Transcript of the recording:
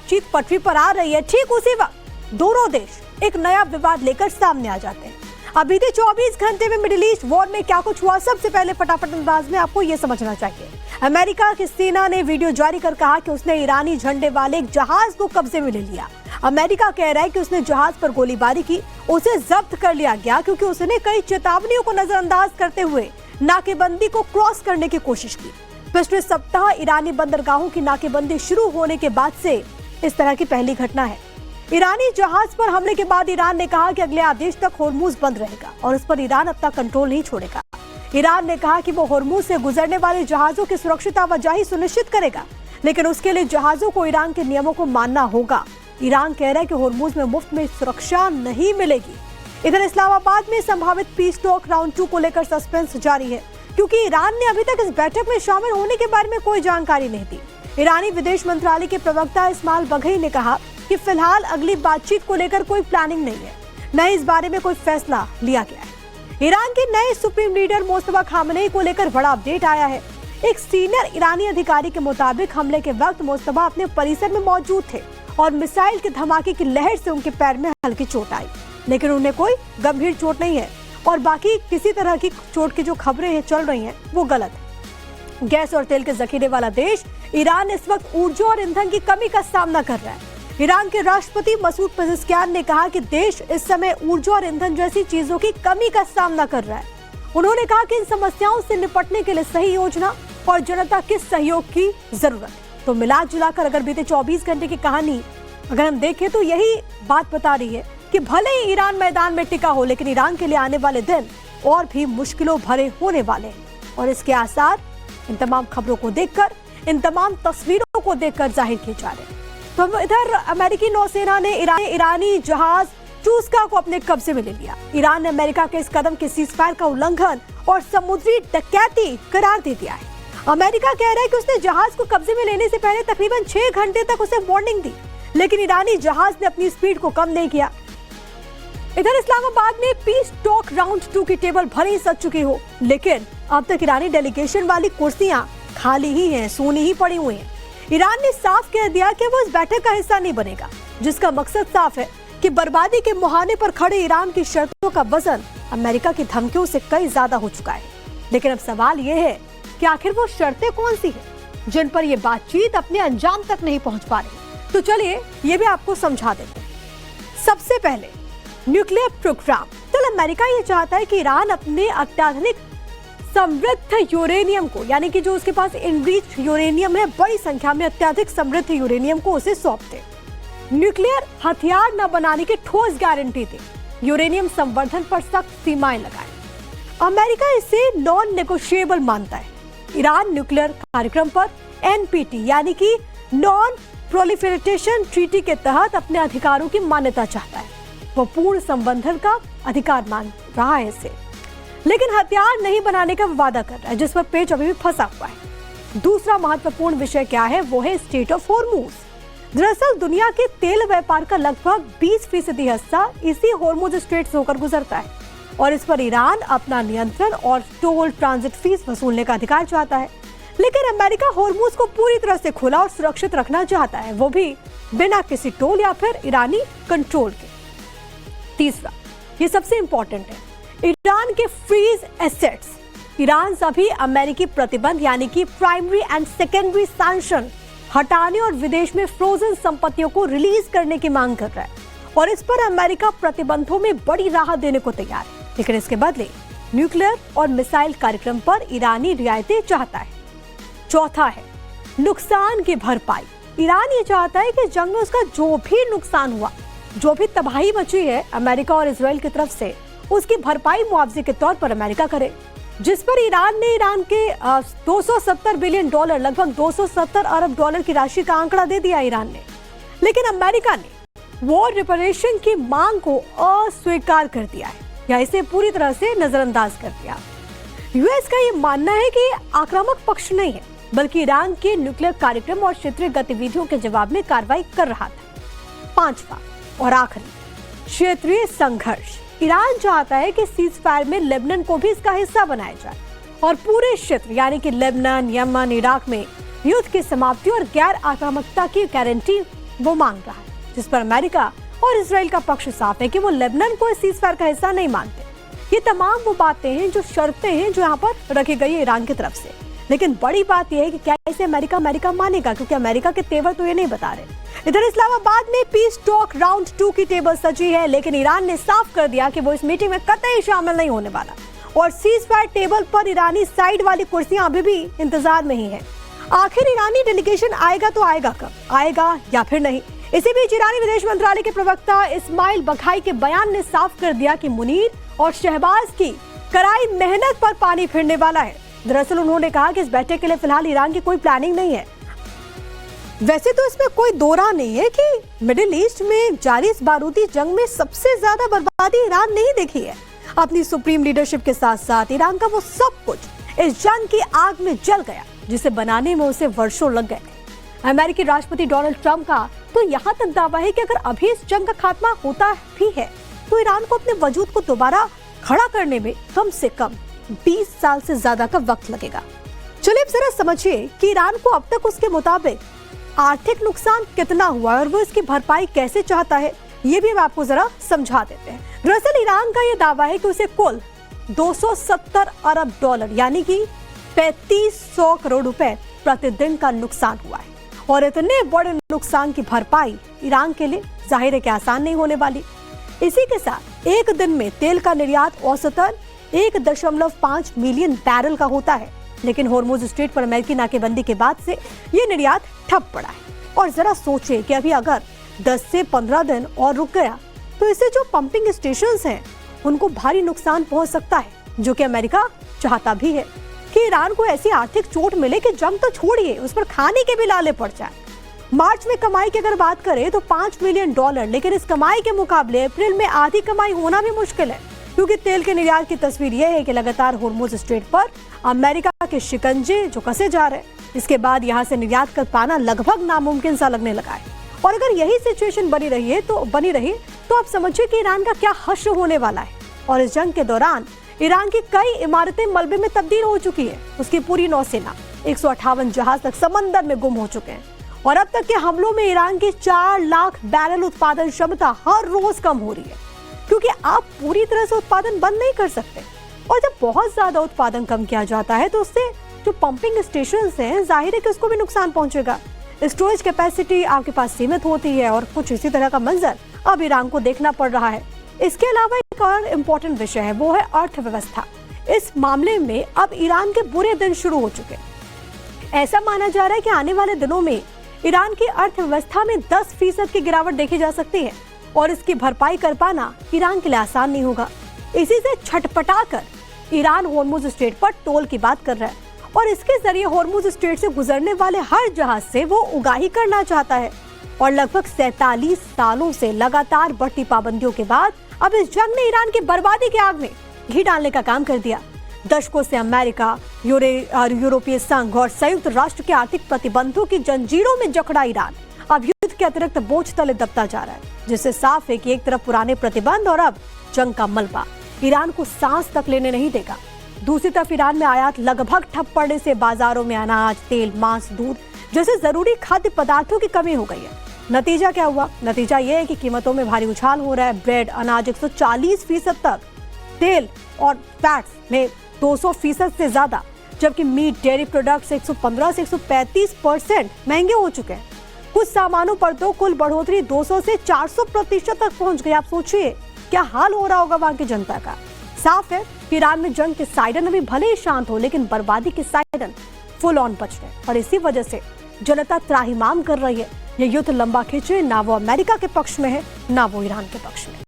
बातचीत पटरी पर आ रही है, ठीक उसी वक्त दोनों देश एक नया विवाद लेकर सामने आ जाते हैं। अब बीते 24 घंटे में मिडिल ईस्ट वॉर में क्या कुछ हुआ, सबसे पहले फटाफट अंदाज में आपको ये समझना चाहिए। अमेरिका की सेना ने वीडियो जारी कर कहा कि उसने ईरानी झंडे वाले एक जहाज को कब्जे में ले लिया। अमेरिका कह रहा है कि उसने जहाज पर गोलीबारी की, उसे जब्त कर लिया गया क्योंकि उसने कई चेतावनियों को नजरअंदाज करते हुए नाकेबंदी को क्रॉस करने की कोशिश की। पिछले सप्ताह ईरानी बंदरगाहों की नाकेबंदी शुरू होने के बाद से इस तरह की पहली घटना है। ईरानी जहाज पर हमले के बाद ईरान ने कहा कि अगले आदेश तक होर्मुज बंद रहेगा और उस पर ईरान अपना कंट्रोल नहीं छोड़ेगा। ईरान ने कहा कि वो होर्मुज से गुजरने वाले जहाजों की सुरक्षित आवाजाही सुनिश्चित करेगा, लेकिन उसके लिए जहाजों को ईरान के नियमों को मानना होगा। ईरान कह रहा है कि होर्मुज में मुफ्त में सुरक्षा नहीं मिलेगी। इधर इस्लामाबाद में संभावित पीस टॉक राउंड 2 को लेकर सस्पेंस जारी है, क्योंकि ईरान ने अभी तक इस बैठक में शामिल होने के बारे में कोई जानकारी नहीं दी। ईरानी विदेश मंत्रालय के प्रवक्ता इस्माइल बघई ने कहा कि फिलहाल अगली बातचीत को लेकर कोई प्लानिंग नहीं है, न इस बारे में कोई फैसला लिया गया है। ईरान के नए सुप्रीम लीडर मुस्तफा खामेनेई को लेकर बड़ा अपडेट आया है। एक सीनियर ईरानी अधिकारी के मुताबिक हमले के वक्त मुस्तफा अपने परिसर में मौजूद थे और मिसाइल के धमाके की लहर से उनके पैर में हल्की चोट आई, लेकिन उन्हें कोई गंभीर चोट नहीं है और बाकी किसी तरह की चोट की जो खबरें चल रही हैं वो गलत है। गैस और तेल के जखीरे वाला देश ईरान इस वक्त ऊर्जा और ईंधन की कमी का सामना कर रहा है। ईरान के राष्ट्रपति मसूद पेजेश्कियान ने कहा कि देश इस समय ऊर्जा और ईंधन जैसी चीजों की कमी का सामना कर रहा है। उन्होंने कहा कि इन समस्याओं से निपटने के लिए सही योजना और जनता के सहयोग की जरूरत है। तो मिला जुलाकर अगर बीते 24 घंटे की कहानी अगर हम देखें तो यही बात बता रही है कि भले ही ईरान मैदान में टिका हो, लेकिन ईरान के लिए आने वाले दिन और भी मुश्किलों भरे होने वाले हैं और इसके आसार इन तमाम खबरों को देखकर, इन तमाम तस्वीरों को देखकर जाहिर किए जा रहे हैं। तो इधर अमेरिकी नौसेना ने ईरानी जहाज चूस्का को अपने कब्जे में ले लिया। ईरान ने अमेरिका के इस कदम के सीजफायर का उल्लंघन और समुद्री डकैती करार दे दिया है। अमेरिका कह रहा है कि उसने जहाज को कब्जे में लेने से पहले तकरीबन 6 घंटे तक उसे वार्निंग दी, लेकिन ईरानी जहाज ने अपनी स्पीड को कम नहीं किया। इधर इस्लामाबाद में पीस टॉक राउंड 2 की टेबल भरी सज चुकी हो, लेकिन अब तक ईरानी डेलीगेशन वाली कुर्सियां खाली ही हैं, सूनी ही पड़ी हुई हैं। ईरान ने साफ कह दिया कि वो इस बैठक का हिस्सा नहीं बनेगा, जिसका मकसद साफ है कि बर्बादी के मुहाने पर खड़े ईरान की शर्तों का वजन अमेरिका की धमकियों से कई ज्यादा हो चुका है। लेकिन अब सवाल ये है कि आखिर वो शर्तें कौन सी हैं जिन पर ये बातचीत अपने अंजाम तक नहीं पहुंच पा रही। तो चलिए ये भी आपको समझा देते हैं। सबसे पहले न्यूक्लियर प्रोग्राम। तो अमेरिका ये चाहता है कि ईरान अपने अत्याधुनिक समृद्ध यूरेनियम को, यानी कि जो उसके पास इनरिच्ड यूरेनियम है, बड़ी संख्या में अत्यधिक समृद्ध यूरेनियम को उसे सौंप दे। न्यूक्लियर हथियार न बनाने की ठोस गारंटी दे। यूरेनियम संवर्धन पर सख्त सीमाएं लगाए। अमेरिका इसे नॉन नेगोशिएबल मानता है। ईरान न्यूक्लियर कार्यक्रम पर एनपीटी यानी कि नॉन प्रोलिफरेशन ट्रीटी के तहत अपने अधिकारों की मान्यता चाहता है। वो पूर्ण संवर्धन का अधिकार मान रहा है इसे, लेकिन हथियार नहीं बनाने का वादा कर रहा है, जिस पर पेच अभी भी फंसा हुआ है। दूसरा महत्वपूर्ण विषय क्या है, वो है स्ट्रेट ऑफ होर्मुज। दरअसल दुनिया के तेल व्यापार का लगभग 20% हिस्सा इसी होर्मुज स्ट्रेट से होकर गुजरता है और इस पर ईरान अपना नियंत्रण और टोल ट्रांजिट फीस वसूलने का अधिकार चाहता है। लेकिन अमेरिका होर्मुज को पूरी तरह से खुला और सुरक्षित रखना चाहता है, वो भी बिना किसी टोल या फिर ईरानी कंट्रोल के। तीसरा, ये सबसे इंपॉर्टेंट है, ईरान के फ्रीज एसेट्स। ईरान सभी अमेरिकी प्रतिबंध यानी कि प्राइमरी एंड सेकेंडरी सैंक्शन हटाने और विदेश में फ्रोजन संपत्तियों को रिलीज करने की मांग कर रहा है और इस पर अमेरिका प्रतिबंधों में बड़ी राहत देने को तैयार है, लेकिन इसके बदले न्यूक्लियर और मिसाइल कार्यक्रम पर ईरानी रियायतें चाहता है। चौथा है नुकसान की भरपाई। ईरान ये चाहता है कि जंग में उसका जो भी नुकसान हुआ, जो भी तबाही मची है अमेरिका और इजराइल की तरफ से, उसकी भरपाई मुआवजे के तौर पर अमेरिका करे, जिस पर ईरान ने ईरान के 270 बिलियन डॉलर, लगभग 270 अरब डॉलर की राशि का आंकड़ा दे दिया ईरान ने। लेकिन अमेरिका ने वॉर रिपेरेशन की मांग को अस्वीकार कर दिया है या इसे पूरी तरह से नजरअंदाज कर दिया। यूएस का ये मानना है कि आक्रामक पक्ष नहीं है, बल्कि ईरान के न्यूक्लियर कार्यक्रम और क्षेत्रीय गतिविधियों के जवाब में कार्रवाई कर रहा था। पांचवा और आखिरी, क्षेत्रीय संघर्ष। ईरान चाहता है कि सीजफायर में लेबनान को भी इसका हिस्सा बनाया जाए और पूरे क्षेत्र यानी कि लेबनान, यमन, इराक में युद्ध की समाप्ति और गैर आक्रामकता की गारंटी वो मांग रहा है, जिस पर अमेरिका और इजराइल का पक्ष साफ है कि वो लेबनान को इस सीज़फायर का हिस्सा नहीं मानते। ये तमाम वो बातें हैं, जो शर्तें हैं जो यहाँ पर रखी गई है ईरान की तरफ से। लेकिन बड़ी बात यह है कि क्या इसे अमेरिका मानेगा, क्योंकि अमेरिका के तेवर तो ये नहीं बता रहे। इधर इस्लामाबाद में पीस टॉक राउंड 2 की टेबल सजी है, लेकिन ईरान ने साफ कर दिया कि वो इस मीटिंग में कतई शामिल नहीं होने वाला और सीज़फायर टेबल पर ईरानी साइड वाली कुर्सियां अभी भी इंतजार में ही है। आखिर ईरानी डेलीगेशन आएगा तो आएगा कब, आएगा या फिर नहीं। इसी बीच ईरानी विदेश मंत्रालय के प्रवक्ता इस्माइल बघाई के बयान ने साफ कर दिया कि मुनीर और शहबाज की कराई मेहनत पर पानी फिरने वाला है। दरअसल उन्होंने कहा कि इस बैठक के लिए फिलहाल ईरान की कोई प्लानिंग नहीं है। वैसे तो इसमें कोई दो राह नहीं है कि मिडिल ईस्ट में जारी इस बारूदी जंग में सबसे ज्यादा बर्बादी ईरान ने ही देखी है। अपनी सुप्रीम लीडरशिप के साथ साथ ईरान का वो सब कुछ इस जंग की आग में जल गया, जिसे बनाने में उसे वर्षों लग गए थे। अमेरिकी राष्ट्रपति डोनाल्ड ट्रंप का तो यहाँ तक दावा है कि अगर अभी इस जंग का खात्मा होता भी है तो ईरान को अपने वजूद को दोबारा खड़ा करने में कम से कम 20 साल से ज्यादा का वक्त लगेगा। चलिए अब जरा समझिए कि ईरान को अब तक उसके मुताबिक आर्थिक नुकसान कितना हुआ और वो इसकी भरपाई कैसे चाहता है, ये भी हम आपको जरा समझा देते हैं। दरअसल ईरान का ये दावा है कि उसे कुल 270 अरब डॉलर यानी कि 3500 करोड़ रुपए प्रतिदिन का नुकसान हुआ है और इतने बड़े नुकसान की भरपाई ईरान के लिए जाहिर है कि आसान नहीं होने वाली। इसी के साथ एक दिन में तेल का निर्यात औसतन 1.5 मिलियन बैरल का होता है, लेकिन होर्मुज स्ट्रेट पर अमेरिकी नाकेबंदी के बाद से ये निर्यात ठप पड़ा है। और जरा सोचे कि अभी अगर 10 से 15 दिन और रुक गया तो इससे जो पंपिंग स्टेशंस हैं उनको भारी नुकसान पहुंच सकता है, जो कि अमेरिका चाहता भी है कि ईरान को ऐसी आर्थिक चोट मिले कि जंग तो छोड़िए उस पर खाने के भी लाले पड़ जाए। मार्च में कमाई की अगर बात करें तो 5 मिलियन डॉलर, लेकिन इस कमाई के मुकाबले अप्रैल में आधी कमाई होना भी मुश्किल है, क्योंकि तेल के निर्यात की तस्वीर यह है कि लगातार होर्मुज स्ट्रेट पर अमेरिका के शिकंजे जो कसे जा रहे हैं, इसके बाद यहाँ से निर्यात कर पाना लगभग नामुमकिन सा लगने लगा है। और अगर यही सिचुएशन बनी रही तो आप समझिए कि ईरान का क्या हश्र होने वाला है। और इस जंग के दौरान ईरान की कई इमारतें मलबे में तब्दील हो चुकी है। उसकी पूरी नौसेना 158 जहाज तक समंदर में गुम हो चुके हैं और अब तक के हमलों में ईरान की 4 लाख बैरल उत्पादन क्षमता हर रोज कम हो रही है, क्योंकि आप पूरी तरह से उत्पादन बंद नहीं कर सकते। और जब बहुत ज्यादा उत्पादन कम किया जाता है तो उससे जो पंपिंग स्टेशन हैं जाहिर है कि उसको भी नुकसान पहुंचेगा। स्टोरेज कैपेसिटी आपके पास सीमित होती है और कुछ इसी तरह का मंजर अब ईरान को देखना पड़ रहा है। इसके अलावा एक और इम्पोर्टेंट विषय है, वो है अर्थव्यवस्था। इस मामले में अब ईरान के बुरे दिन शुरू हो चुके हैं। ऐसा माना जा रहा है कि आने वाले दिनों में ईरान की अर्थव्यवस्था में 10% की गिरावट देखी जा सकती है और इसकी भरपाई कर पाना ईरान के लिए आसान नहीं होगा। इसी से छटपटाकर ईरान होर्मुज स्ट्रेट पर टोल की बात कर रहा है और इसके जरिए होर्मुज स्ट्रेट से गुजरने वाले हर जहाज से वो उगाही करना चाहता है। और लगभग 47 सालों से लगातार बढ़ती पाबंदियों के बाद अब इस जंग ने ईरान की बर्बादी की आग में घी डालने का काम कर दिया। दशकों से अमेरिका, यूरोपीय संघ और संयुक्त राष्ट्र के आर्थिक प्रतिबंधों की जंजीरों में जकड़ा ईरान अब युद्ध के अतिरिक्त बोझ तले दबता जा रहा है, जिससे साफ है कि एक तरफ पुराने प्रतिबंध और अब जंग का मलबा ईरान को सांस तक लेने नहीं देगा। दूसरी तरफ ईरान में आयात लगभग ठप पड़ने से बाजारों में अनाज, तेल, मांस, दूध जैसे जरूरी खाद्य पदार्थों की कमी हो गई है। नतीजा क्या हुआ? नतीजा यह है कि कीमतों में भारी उछाल हो रहा है। ब्रेड, अनाज 140% तक, तेल और फैट्स में 200% से ज्यादा, जबकि मीट, डेयरी प्रोडक्ट्स 115 से 135% महंगे हो चुके हैं। कुछ सामानों पर तो कुल बढ़ोतरी 200 से 400% तक पहुंच गई। आप सोचिए क्या हाल हो रहा होगा वहां की जनता का। साफ है कि ईरान में जंग के साइरन अभी भले ही शांत हो, लेकिन बर्बादी के साइरन फुल ऑन बज रहे हैं और इसी वजह से जनता त्राहिमाम कर रही है। ये युद्ध लंबा खींचे, ना वो अमेरिका के पक्ष में है ना वो ईरान के पक्ष में।